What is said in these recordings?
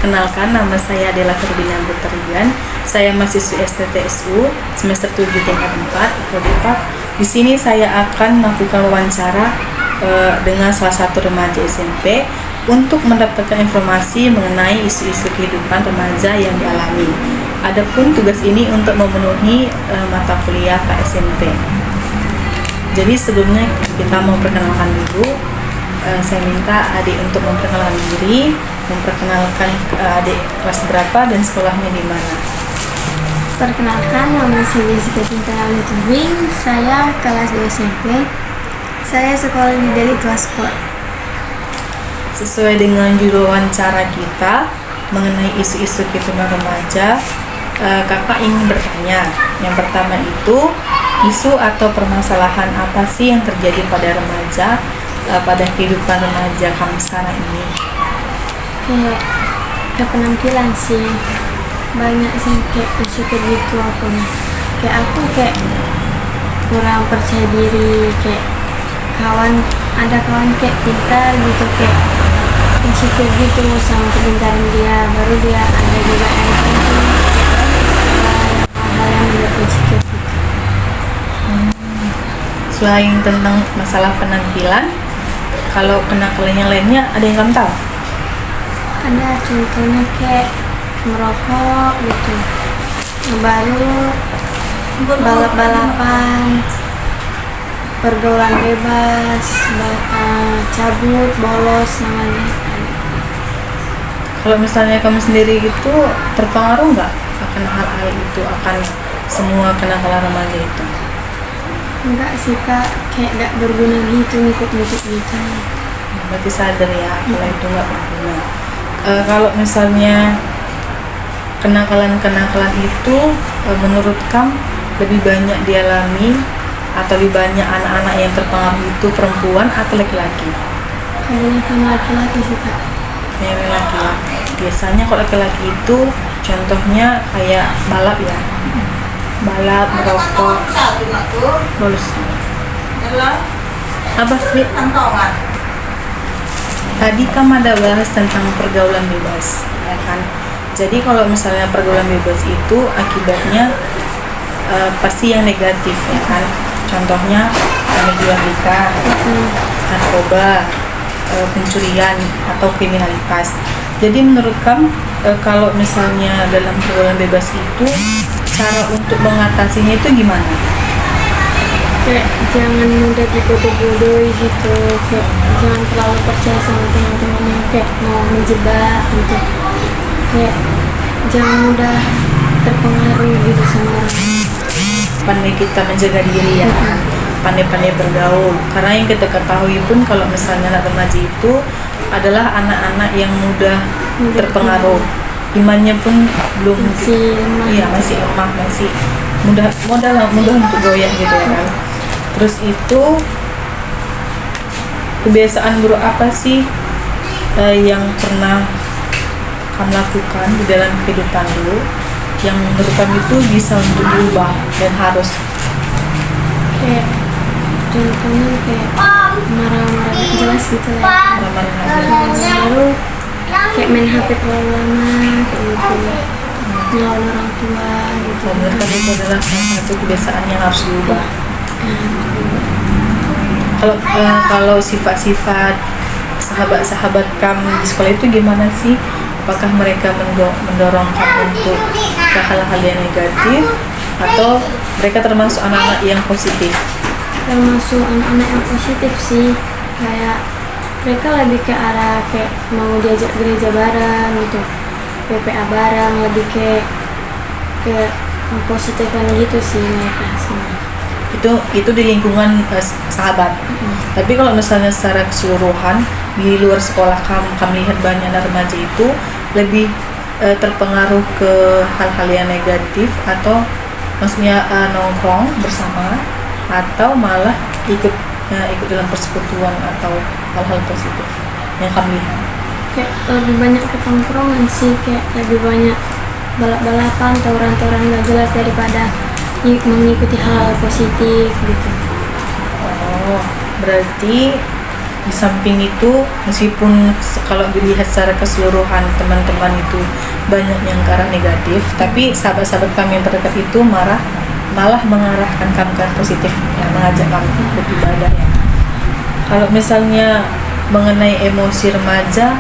Perkenalkan, nama saya Adela Ferdinand Buterian. Saya mahasiswi STTSU semester 7 tingkat 4 Prodipak. Di sini saya akan melakukan wawancara dengan salah satu remaja SMP untuk mendapatkan informasi mengenai isu-isu kehidupan remaja yang dialami. Adapun tugas ini untuk memenuhi mata kuliah Pak SMP. Jadi sebelumnya kita mau perkenalkan dulu. Saya minta adik untuk memperkenalkan diri, memperkenalkan adik kelas berapa dan sekolahnya di mana. Perkenalkan, nama saya Jessica Cinta Lutubing. Saya kelas 2 SMP. Saya sekolah di Delita Sport. Sesuai dengan judul wawancara kita mengenai isu-isu kehidupan remaja, kakak ingin bertanya. Yang pertama itu, isu atau permasalahan apa sih yang terjadi pada remaja, pada kehidupan remaja kamu sekarang ini? Kayak penampilan sih, banyak sih kayak isu kayak gitu aku nih. Kayak aku kayak kurang percaya diri, kayak ada kawan kayak pintar gitu, kayak insecure gitu sama kepintaran dia, baru dia ada juga yang penting kayak hal yang membuat insecure gitu. Selain tentang masalah penampilan, kalau kenakalannya lainnya ada yang kamu tahu? Ada contohnya kayak merokok gitu, baru balap-balapan, pergaulan bebas, cabut, bolos namanya. Kalau misalnya kamu sendiri itu terpengaruh nggak akan hal-hal itu, akan semua kenakalan remaja itu? Enggak sih kak, kayak gak berguna gitu, ngikut-ngikut gitu. Berarti sadar ya kalau itu nggak berguna. Kalau misalnya kenakalan-kenakalan itu menurut kamu lebih banyak dialami atau lebih banyak anak-anak yang terpengaruh itu perempuan atau laki-laki? Kebanyakan laki-laki sih kak. Yang laki-laki. Biasanya kalau laki-laki itu contohnya kayak balap ya, balap, merokok, bolos. Apa sih? Tadi kamu ada bahas tentang pergaulan bebas, ya kan? Jadi kalau misalnya pergaulan bebas itu akibatnya pasti yang negatif, ya kan? Contohnya jual ikan, narkoba, pencurian atau kriminalitas. Jadi menurut kamu kalau misalnya dalam pergaulan bebas itu cara untuk mengatasinya itu gimana? Kayak jangan mudah dibodoh-bodohi gitu, kayak jangan terlalu percaya sama teman-teman yang kayak mau menjebak gitu, kayak jangan mudah terpengaruh gitu sama orang. Pandai kita menjaga diri ya, pandai-pandai bergaul. Karena yang kita ketahui pun kalau misalnya anak remaja itu adalah anak-anak yang mudah terpengaruh. Imannya pun belum masih lemah, masih mudah untuk goyah gitu ya kan. Terus itu kebiasaan buruk apa sih yang pernah kamu lakukan di dalam kehidupan dulu yang menurut kamu itu bisa untuk diubah dan harus? Kayak contohnya kayak marah-marah gak jelas gitu ya, baru kayak main HP terlalu lama kayak gitu, melawan orang tua gitu. Menurut kamu itu adalah salah satu kebiasaan yang harus diubah. Kalau sifat-sifat sahabat-sahabat kamu di sekolah itu gimana sih? Apakah mereka mendorong kamu untuk ke hal-hal yang negatif atau mereka termasuk anak-anak yang positif? Termasuk anak-anak yang positif sih, kayak mereka lebih ke arah kayak mau diajak gereja bareng gitu, PPA bareng, lebih ke positifan gitu sih mereka semua. Itu di lingkungan sahabat. Tapi kalau misalnya secara keseluruhan di luar sekolah kamu lihat banyak anak remaja itu lebih terpengaruh ke hal-hal yang negatif atau maksudnya nongkrong bersama atau malah ikut dalam persekutuan atau hal-hal positif yang kamu lihat? Kayak lebih banyak ketongkrongan sih, kayak lebih banyak balap-balapan, tawuran-tawuran nggak jelas daripada mengikuti hal positif gitu. Oh, berarti Di samping itu, meskipun kalau dilihat secara keseluruhan teman-teman itu banyak yang ke arah negatif, tapi sahabat-sahabat kami yang terdekat itu malah mengarahkan kami ke arah positif, ya, mengajak kami untuk ibadah ya. Kalau misalnya mengenai emosi remaja,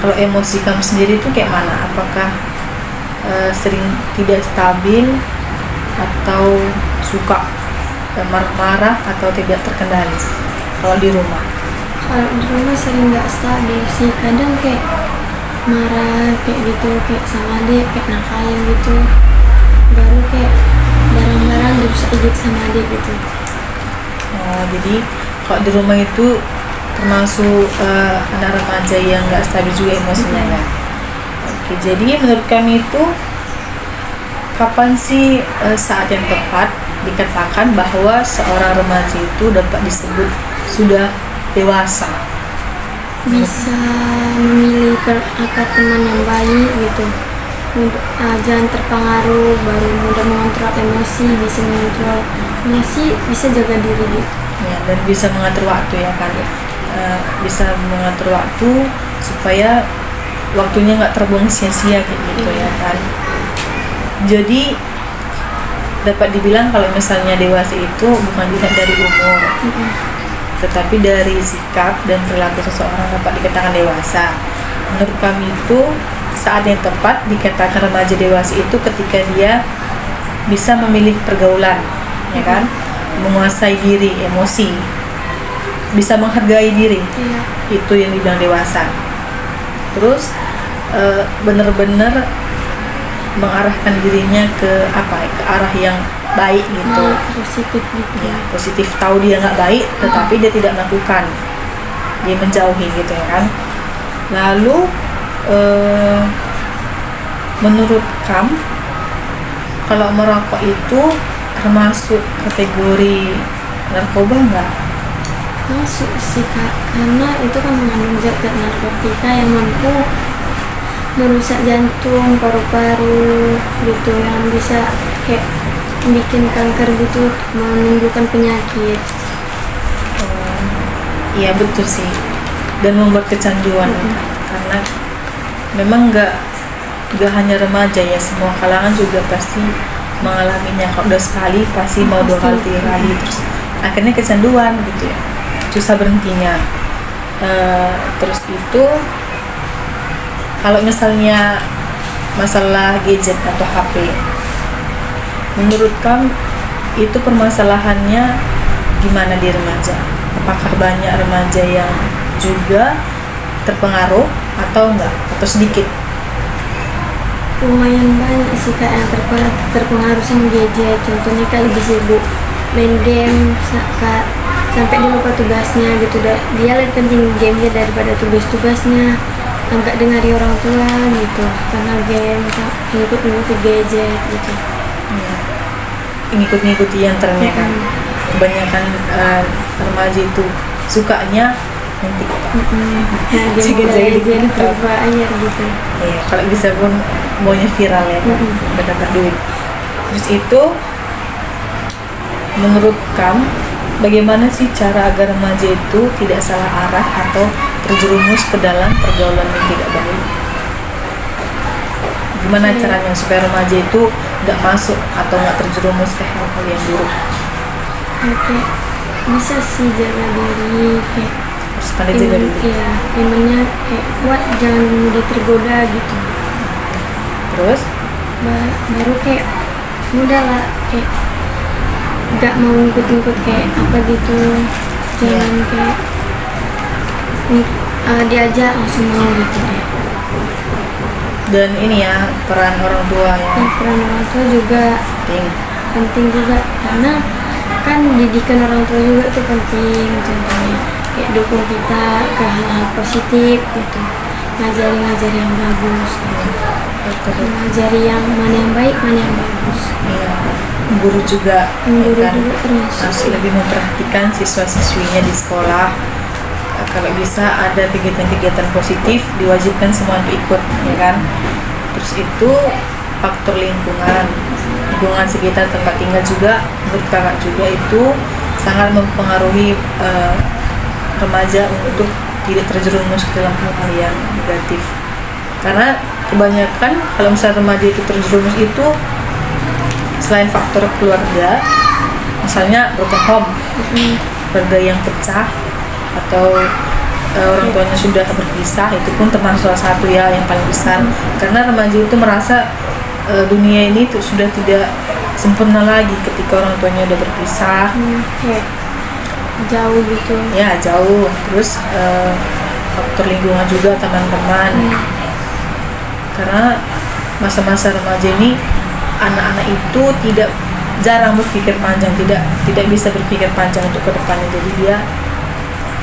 kalau emosi kamu sendiri itu kayak mana? Apakah sering tidak stabil atau suka marah-marah atau tidak terkendali kalau di rumah? Kalau di rumah sering nggak stabil sih, kadang kayak marah kayak gitu, kayak sama adik, kayak nakal gitu, baru kayak barang-barang dirusak gitu sama adik gitu. Jadi kalau di rumah itu termasuk anak remaja yang nggak stabil juga emosinya ya. Oke, jadi menurut kami itu kapan sih saat yang tepat dikatakan bahwa seorang remaja itu dapat disebut sudah dewasa? Bisa memilih apa teman yang baik gitu, jangan terpengaruh, baru mudah mengontrol emosi, bisa mengontrol emosi, bisa jaga diri gitu Ya, dan bisa mengatur waktu ya kan, bisa mengatur waktu supaya waktunya nggak terbuang sia-sia kayak gitu ya kan. Jadi dapat dibilang kalau misalnya dewasa itu bukan dilihat dari umur, tetapi dari sikap dan perilaku seseorang dapat dikatakan dewasa. Menurut kami itu saat yang tepat dikatakan remaja dewasa itu ketika dia bisa memilih pergaulan, ya kan, menguasai diri, emosi, bisa menghargai diri, itu yang dibilang dewasa. Terus benar-benar mengarahkan dirinya ke arah yang baik gitu, positif gitu ya, positif. Tahu dia nggak baik tetapi dia tidak melakukan, dia menjauhi gitu ya kan. Lalu menurut kamu kalau merokok itu termasuk kategori narkoba nggak? masuk sih Kak, karena itu kan mengandung zat-zat narkotika yang mampu merusak jantung, paru-paru gitu, yang bisa kayak bikin kanker gitu, menimbulkan penyakit. Iya betul sih, dan membuat kecanduan karena memang nggak hanya remaja ya, semua kalangan juga pasti mengalaminya. Kalau udah sekali pasti mau 2 kali 3 kali, terus akhirnya kecanduan gitu ya, susah berhentinya. Terus itu kalau misalnya masalah gadget atau HP, menurut kamu itu permasalahannya gimana di remaja? Apakah banyak remaja yang juga terpengaruh atau enggak, atau sedikit? Lumayan banyak sih Kak yang terpengaruh sama gadget. Contohnya Kak lebih sibuk main game Kak, sampai dia lupa tugasnya gitu. Dia lebih penting gamenya daripada tugas-tugasnya, enggak dengari orang tua gitu karena game, ngikut-ngikut gadget gitu. Ngikut-ngikuti yang trennya kan. Kebanyakan remaja itu sukanya nanti jadi berubah aja gitu. Iya, kalau bisa pun maunya viral ya, dapat duit. Terus itu menurut kamu bagaimana sih cara agar remaja itu tidak salah arah atau terjerumus ke dalam pergaulan yang tidak baik? Gimana caranya supaya remaja itu nggak masuk atau nggak terjerumus ke hal-hal yang buruk? Oke, bisa sih jaga diri, kayak Harus pandai jaga diri. Iya, imannya kayak kuat, jangan mudah tergoda gitu. Terus Baru kayak mudah lah, kayak nggak mau ngikut-ngikut kayak apa gitu. Jangan kayak diajak langsung mau gitu deh. dan ini ya, peran orang tua ya, Peran orang tua juga penting juga, karena kan didikan orang tua juga itu penting. Contohnya kayak dukung kita ke hal-hal positif gitu, ngajari yang bagus gitu, ngajari yang mana yang baik, mana yang bagus. Iya. Guru juga Guru kan juga termasuk. harus lebih memperhatikan siswa-siswinya di sekolah. Kalau bisa ada kegiatan-kegiatan positif, diwajibkan semua untuk ikut, ya kan. Terus itu faktor lingkungan sekitar tempat tinggal juga menurut kakak juga itu sangat mempengaruhi remaja untuk tidak terjerumus ke dalam hal yang negatif. Karena kebanyakan kalau misalnya remaja itu terjerumus itu selain faktor keluarga, misalnya broken home, keluarga yang pecah atau orang tuanya sudah berpisah, itu pun termasuk salah satu ya yang paling besar. Karena remaja itu merasa dunia ini tuh sudah tidak sempurna lagi ketika orang tuanya udah berpisah, kayak jauh gitu. ya jauh. Terus faktor lingkungan juga, teman-teman. Karena masa-masa remaja ini anak-anak itu jarang berpikir panjang, tidak bisa berpikir panjang untuk ke depannya. Jadi dia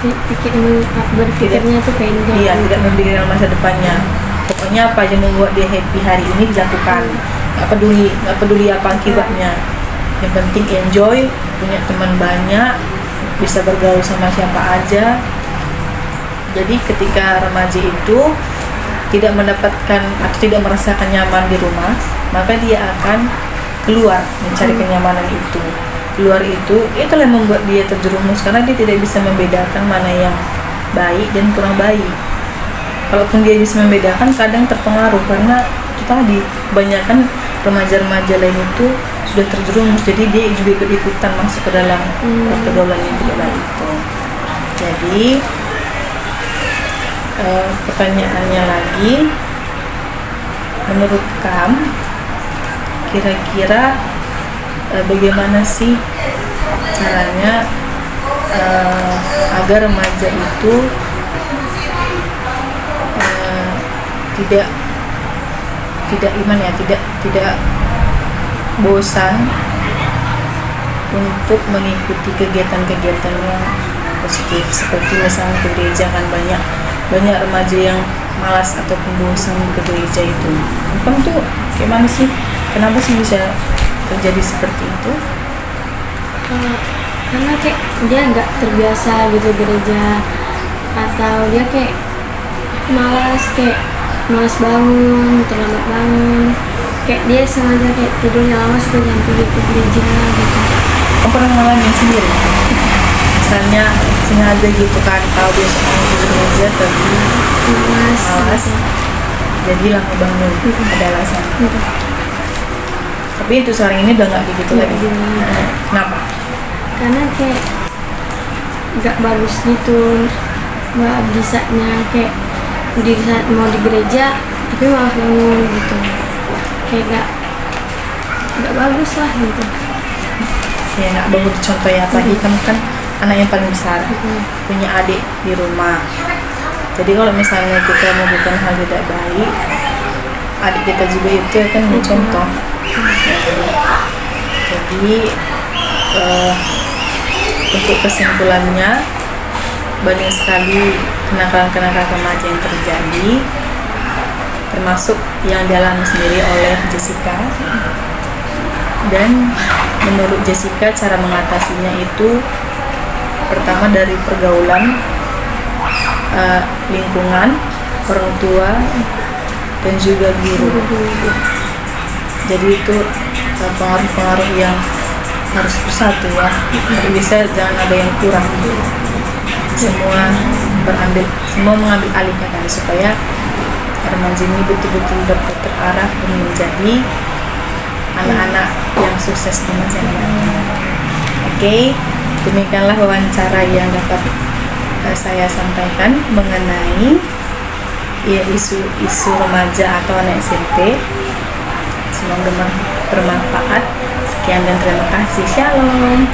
Berpikirnya tuh pendek. iya, tidak memikirkan masa depannya. Pokoknya apa aja membuat dia happy hari ini dilakukan, nggak peduli apa akibatnya. Yang penting enjoy, punya teman banyak, bisa bergaul sama siapa aja. Jadi ketika remaja itu tidak mendapatkan atau tidak merasakan nyaman di rumah, maka dia akan keluar mencari kenyamanan itu. Keluar itulah yang membuat dia terjerumus, karena dia tidak bisa membedakan mana yang baik dan kurang baik. Kalaupun dia bisa membedakan, kadang terpengaruh karena itu tadi kebanyakan remaja-remaja lain itu sudah terjerumus, jadi dia juga ikut-ikutan masuk ke dalam pergaulan yang tidak baik itu. Jadi pertanyaannya lagi, menurut Kam, kira-kira bagaimana sih caranya agar remaja itu tidak bosan untuk mengikuti kegiatan-kegiatan yang positif, seperti misalnya ke gereja. Kan banyak remaja yang malas ataupun bosan ke gereja itu. Kamu tuh gimana sih? Kenapa sih bisa terjadi seperti itu? Karena kayak dia nggak terbiasa gitu gereja, atau dia kayak malas bangun, terlambat bangun, kayak dia sengaja kayak tidurnya lama supaya jangan pergi ke gereja gitu. Kamu pernah ngalamin sendiri? Misalnya sengaja gitu kan, tahu besok mau ke gereja tapi malas, jadi lama bangun, ada alasan. Tapi itu sekarang ini udah nggak begitu lagi. Kenapa? Karena kayak nggak bagus gitu, nggak bisanya kayak di saat mau di gereja tapi malas bangun gitu, kayak nggak bagus lah gitu. Ya nggak bagus contoh ya, apalagi kamu kan anak yang paling besar, punya adik di rumah. Jadi kalau misalnya kita melakukan hal tidak baik, adik kita juga itu akan mencontoh. Jadi untuk kesimpulannya, banyak sekali kenakalan-kenakalan remaja yang terjadi, termasuk yang dialami sendiri oleh Jessica. Dan menurut Jessica, cara mengatasinya itu pertama dari pergaulan, lingkungan, orang tua, dan juga guru. Jadi itu pengaruh-pengaruh yang harus bersatu ya. Tapi bisa jangan ada yang kurang. Semua mengambil alih kan, supaya remaja ini betul-betul dapat terarah dan menjadi anak-anak yang sukses di masa depan. Oke, demikianlah wawancara yang dapat saya sampaikan mengenai isu remaja atau anak SMP. Semoga bermanfaat. Sekian dan terima kasih. Shalom.